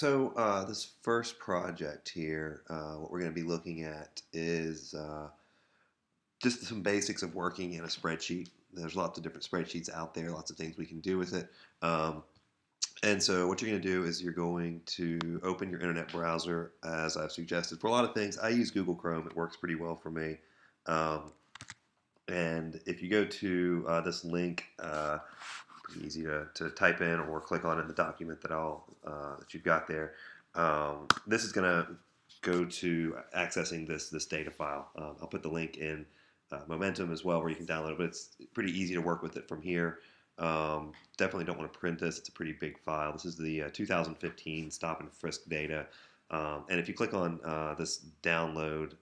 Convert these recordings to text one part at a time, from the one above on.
This first project here, what we're going to be looking at is just some basics of working in a spreadsheet. There's lots of different spreadsheets out there, lots of things we can do with it. And so what you're going to do is you're going to open your internet browser, as I've suggested. For a lot of things, I use Google Chrome. It works pretty well for me. Um, and if you go to this link, pretty easy to type in or click on in the document that you've got there. This is going to go to accessing this data file. I'll put the link in Momentum as well, where you can download it, but it's pretty easy to work with it from here. Definitely don't want to print this. It's a pretty big file. This is the 2015 stop and frisk data. And if you click on this download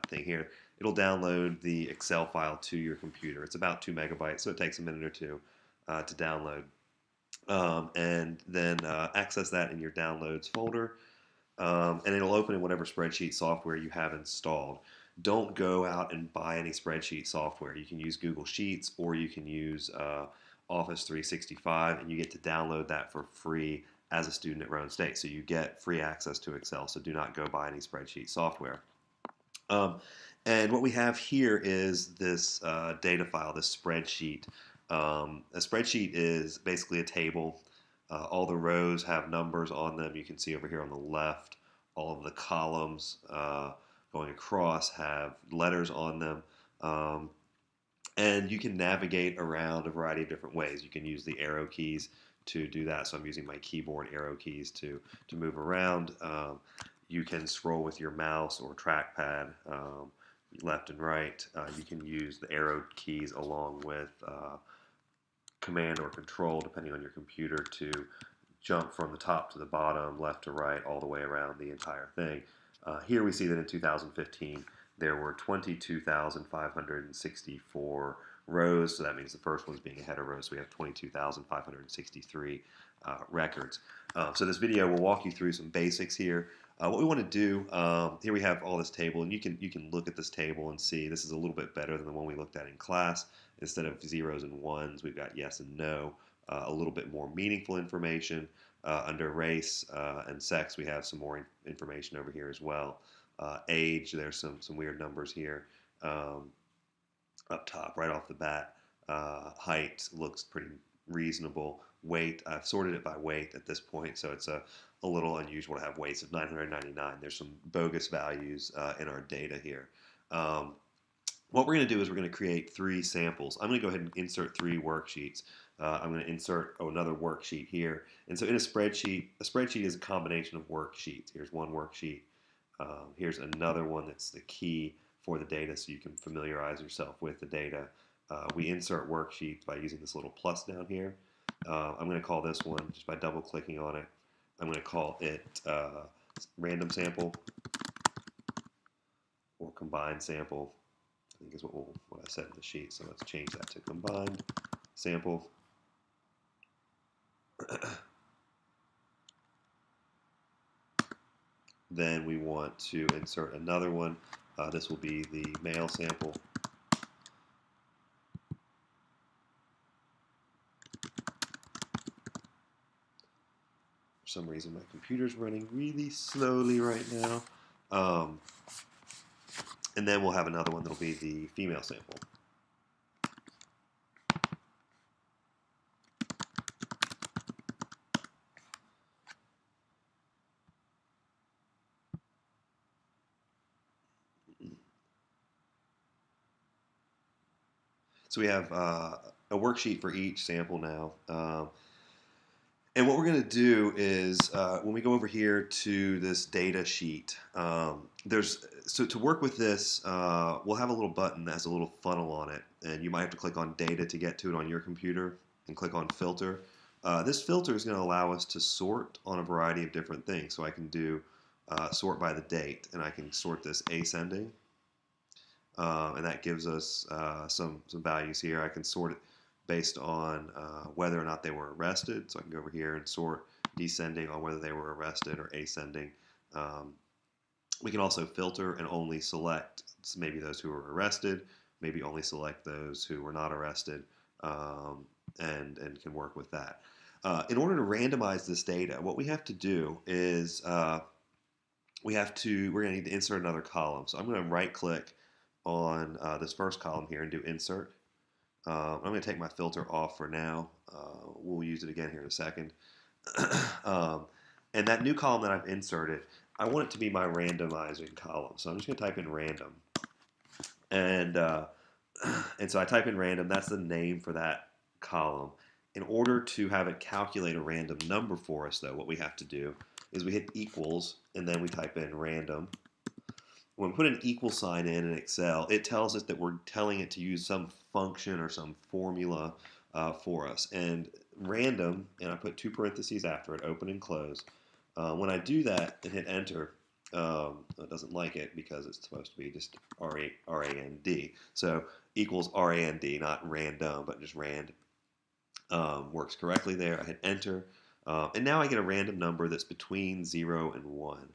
thing here, it'll download the Excel file to your computer. It's about 2 megabytes, so it takes a minute or two to download. And then access that in your downloads folder, and it'll open in whatever spreadsheet software you have installed. Don't go out and buy any spreadsheet software. You can use Google Sheets, or you can use Office 365, and you get to download that for free as a student at Roane State. So you get free access to Excel, so do not go buy any spreadsheet software. And what we have here is this data file, this spreadsheet. A spreadsheet is basically a table. All the rows have numbers on them. You can see over here on the left, all of the columns going across have letters on them. And you can navigate around a variety of different ways. You can use the arrow keys to do that. So I'm using my keyboard arrow keys to move around. You can scroll with your mouse or trackpad left and right. You can use the arrow keys along with command or control, depending on your computer, to jump from the top to the bottom, left to right, all the way around the entire thing. Here we see that in 2015 there were 22,564 rows, so that means the first one's being ahead of rows, so we have 22,563 records. So this video will walk you through some basics here. What we want to do, here we have all this table, and you can look at this table and see this is a little bit better than the one we looked at in class. Instead of zeros and ones, we've got yes and no, a little bit more meaningful information. Under race and sex, we have some more information over here as well. Age, there's some weird numbers here up top right off the bat. Height looks pretty reasonable. Weight, I've sorted it by weight at this point, so it's a little unusual to have weights of 999. There's some bogus values in our data here. What we're going to do is we're going to create 3 samples. I'm going to go ahead and insert 3 worksheets. I'm going to insert another worksheet here. And so in a spreadsheet is a combination of worksheets. Here's one worksheet. Here's another one that's the key for the data, so you can familiarize yourself with the data. We insert worksheets by using this little plus down here. I'm going to call this one, just by double clicking on it, I'm going to call it random sample or combined sample, I think is what I said in the sheet. So let's change that to combined sample. Then we want to insert another one. This will be the male sample. For some reason, my computer's running really slowly right now. And then we'll have another one that'll be the female sample. So we have a worksheet for each sample now. And what we're going to do is when we go over here to this data sheet, so to work with this, we'll have a little button that has a little funnel on it, and you might have to click on data to get to it on your computer and click on filter. This filter is going to allow us to sort on a variety of different things. So I can do sort by the date, and I can sort this ascending. And that gives us some values here. I can sort it based on whether or not they were arrested. So I can go over here and sort descending on whether they were arrested, or ascending. We can also filter and only select maybe those who were arrested, maybe only select those who were not arrested, and can work with that. In order to randomize this data, what we have to do is we're going to need to insert another column. So I'm going to right click on this first column here and do insert. I'm going to take my filter off for now. We'll use it again here in a second. um, and that new column that I've inserted, I want it to be my randomizing column. So I'm just going to type in random. And, and so I type in random. That's the name for that column. In order to have it calculate a random number for us, though, what we have to do is we hit equals, and then we type in random. When we put an equal sign in Excel, it tells us that we're telling it to use some function or some formula for us. And random, and I put two parentheses after it, open and close. When I do that and hit enter, it doesn't like it because it's supposed to be just R-A-N-D. So equals R-A-N-D, not random, but just rand. Works correctly there. I hit enter. And now I get a random number that's between 0 and 1.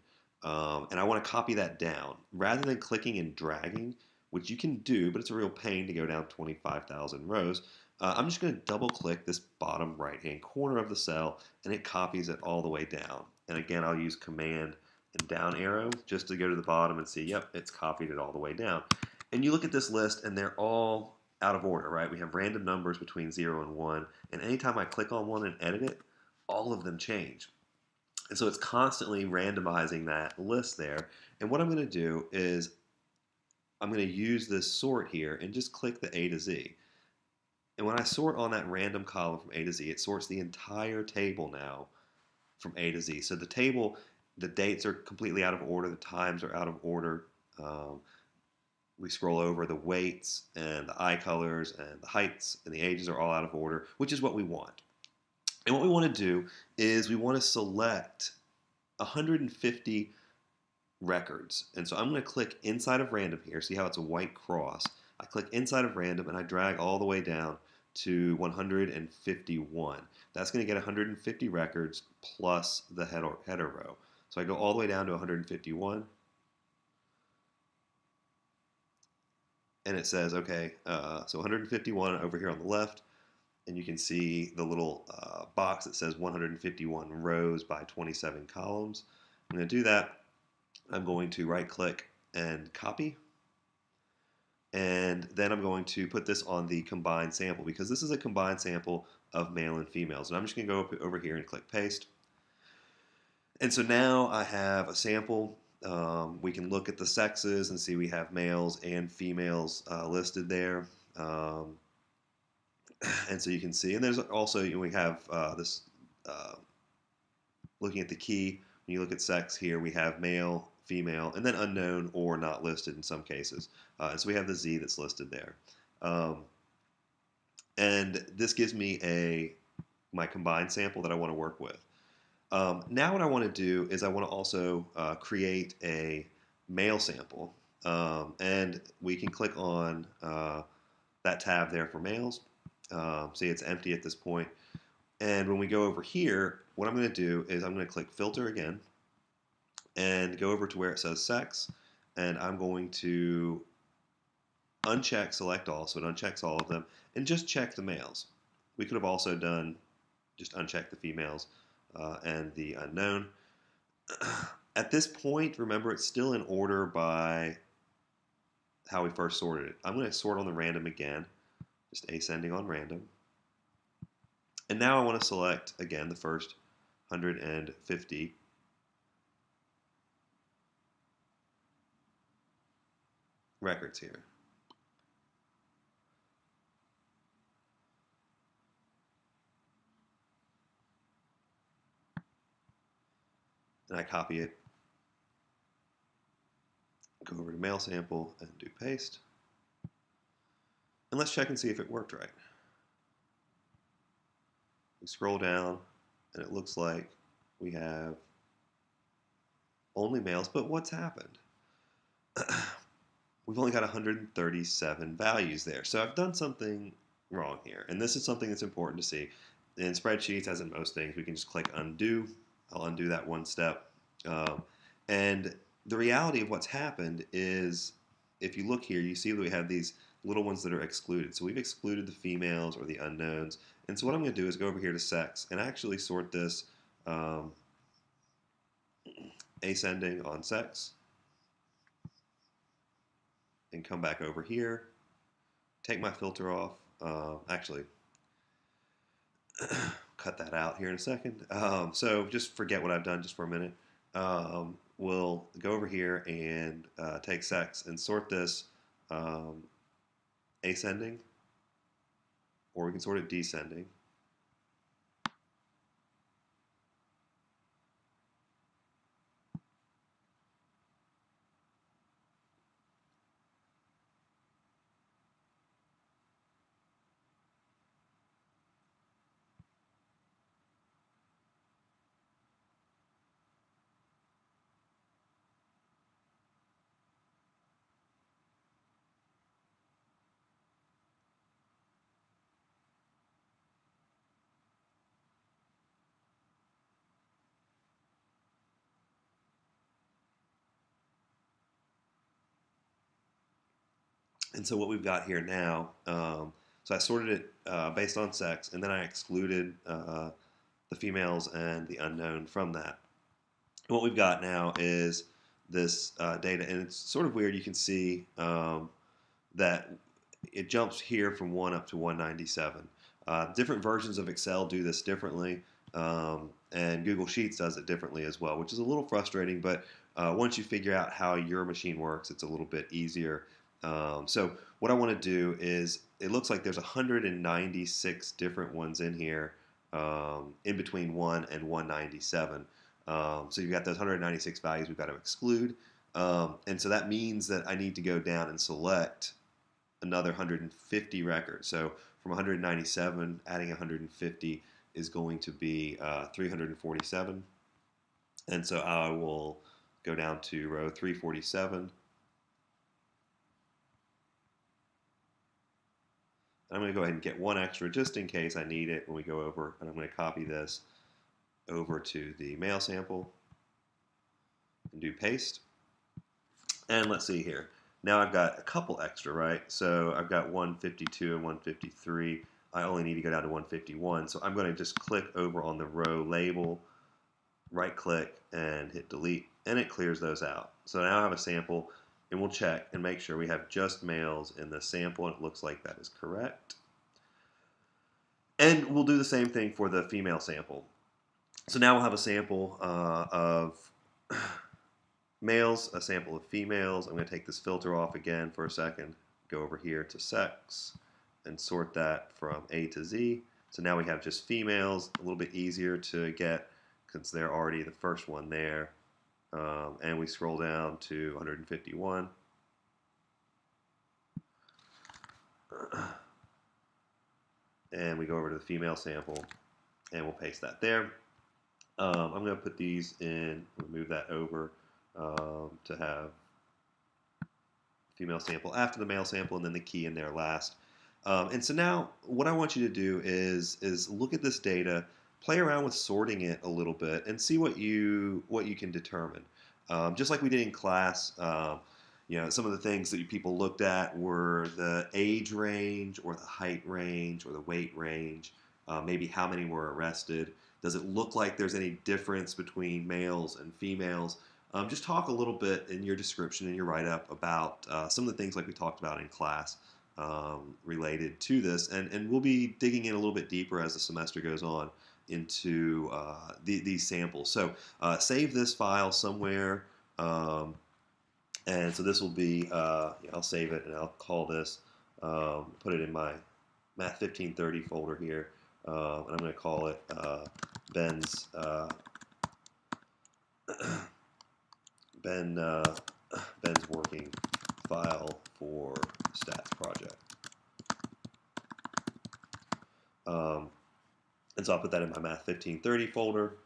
And I want to copy that down. Rather than clicking and dragging, which you can do, but it's a real pain to go down 25,000 rows, I'm just going to double click this bottom right hand corner of the cell and it copies it all the way down. And again, I'll use command and down arrow just to go to the bottom and see, yep, it's copied it all the way down. And you look at this list and they're all out of order, right? We have random numbers between 0 and 1. And anytime I click on one and edit it, all of them change. And so it's constantly randomizing that list there. And what I'm going to do is I'm going to use this sort here and just click the A to Z. And when I sort on that random column from A to Z, it sorts the entire table now from A to Z. So the table, the dates are completely out of order, the times are out of order. We scroll over, the weights and the eye colors and the heights and the ages are all out of order, which is what we want. And what we want to do is we want to select 150 records. And so I'm going to click inside of random here. See how it's a white cross? I click inside of random and I drag all the way down to 151. That's going to get 150 records plus the header row. So I go all the way down to 151. And it says, okay, so 151 over here on the left. And you can see the little box that says 151 rows by 27 columns. I'm going to do that. I'm going to right click and copy. And then I'm going to put this on the combined sample because this is a combined sample of male and females. And I'm just going to go over here and click paste. And so now I have a sample. We can look at the sexes and see we have males and females listed there. And so you can see, and there's also, we have this, looking at the key, when you look at sex here, we have male, female, and then unknown or not listed in some cases. And so we have the Z that's listed there. And this gives me my combined sample that I want to work with. Now what I want to do is I want to also create a male sample. And we can click on that tab there for males. See, it's empty at this point. And when we go over here, what I'm going to do is I'm going to click filter again and go over to where it says sex. And I'm going to uncheck select all, so it unchecks all of them, and just check the males. We could have also done just uncheck the females and the unknown. At this point, remember, it's still in order by how we first sorted it. I'm going to sort on the random again, just ascending on random. And now I want to select, again, the first 150 records here. And I copy it, go over to mail sample and do paste. And let's check and see if it worked right. We scroll down and it looks like we have only males, but what's happened? We've only got 137 values there. So I've done something wrong here. And this is something that's important to see. In spreadsheets, as in most things, we can just click undo. I'll undo that one step. And the reality of what's happened is, if you look here, you see that we have these little ones that are excluded. So we've excluded the females or the unknowns, And so what I'm going to do is go over here to sex and actually sort this um, ascending on sex and come back over here, take my filter off. Actually, cut that out here in a second. So just forget what I've done just for a minute. We'll go over here and take sex and sort this um, ascending, or we can sort it descending. And so what we've got here now, so I sorted it based on sex, and then I excluded the females and the unknown from that. And what we've got now is this data, and it's sort of weird. You can see that it jumps here from 1 up to 197. Different versions of Excel do this differently, and Google Sheets does it differently as well, which is a little frustrating, but once you figure out how your machine works, it's a little bit easier. So what I want to do is, it looks like there's 196 different ones in here, in between 1 and 197. So you've got those 196 values we've got to exclude. And so that means that I need to go down and select another 150 records. So from 197, adding 150 is going to be 347. And so I will go down to row 347. I'm going to go ahead and get one extra just in case I need it when we go over. And I'm going to copy this over to the male sample and do paste. And let's see here. Now I've got a couple extra, right? So I've got 152 and 153. I only need to go down to 151. So I'm going to just click over on the row label, right click, and hit delete. And it clears those out. So now I have a sample, and we'll check and make sure we have just males in the sample, and it looks like that is correct. And we'll do the same thing for the female sample. So now we'll have a sample of males, a sample of females. I'm going to take this filter off again for a second, go over here to sex, and sort that from A to Z. So now we have just females, a little bit easier to get because they're already the first one there. And we scroll down to 151. And we go over to the female sample, and we'll paste that there. I'm going to put these in, move that over to have female sample after the male sample, and then the key in there last. And so now what I want you to do is look at this data, play around with sorting it a little bit, and see what you can determine. Just like we did in class, some of the things that people looked at were the age range, or the height range, or the weight range, maybe how many were arrested. Does it look like there's any difference between males and females? Just talk a little bit in your description and your write-up about some of the things like we talked about in class related to this. And we'll be digging in a little bit deeper as the semester goes on into these samples. So save this file somewhere. And so this will be, I'll save it and I'll call this, put it in my Math 1530 folder here. And I'm going to call it Ben's Ben's working file for stats project. And so I'll put that in my Math 1530 folder.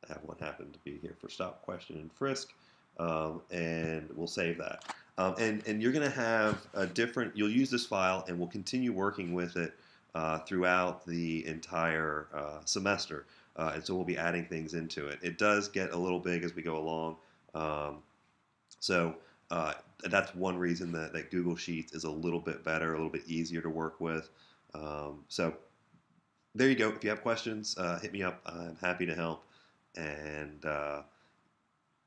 I have one happen to be here for stop, question, and frisk. And we'll save that. And you're going to have you'll use this file, and we'll continue working with it throughout the entire semester. And so we'll be adding things into it. It does get a little big as we go along. So that's one reason that Google Sheets is a little bit better, a little bit easier to work with. So there you go. If you have questions, hit me up. I'm happy to help. And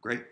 great.